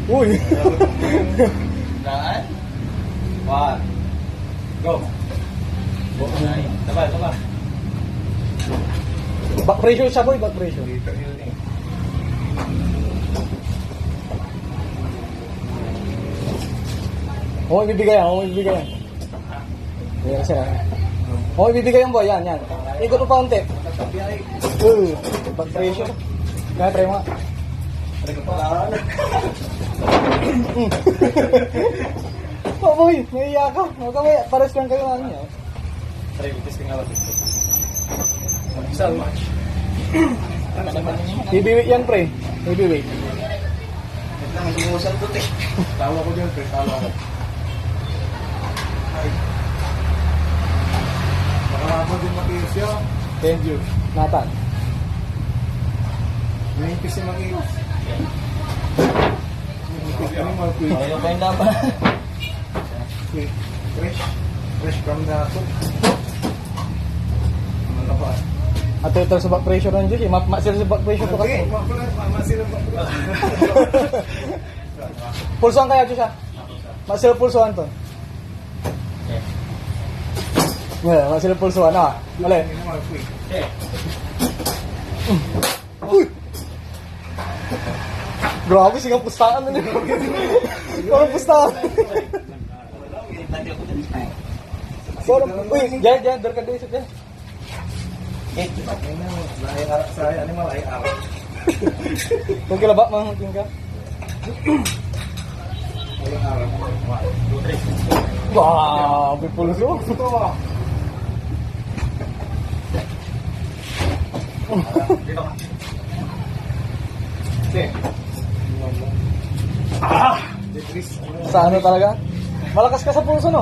Uy! Daan. 1. Go. Taba. Back pressure siya boy, back pressure. Oo, ibibigay yan, Ayan siya. Oo, ibibigay yan boy, yan. Ikot mo pa unti. Back pressure. Kaya try mo nga. Oh boy, may iya ka. Pares lang kayo namin yan. Try, bitis ka nga ba? So much. Heavyweight yan pre. Heavyweight. Hindi mo sa puti. Tawa ko dyan, pre. Tawa ko. Ay. Makarama din makios yun. Thank you. Nathan. May impis yung makios. Ano mga quick? Ayun kayo naman. Quick. Fresh from the cook. Ano pa? At ito sa back pressure ng Diyos. Masira sa back pressure to kasi. Masira ba? Pulsoan kaya Diyos ha? Masira pulsoan to. Yeah, masira pulsoan ha? Mali. Uy! Grabe, sigang pustakan na nila. Parang pustakan. Uy, dyan, darka doon isa dyan. Kung kilaba, mahuting ka. Grabe pulso. Sa ano talaga? Malakas ka sa pulso, no?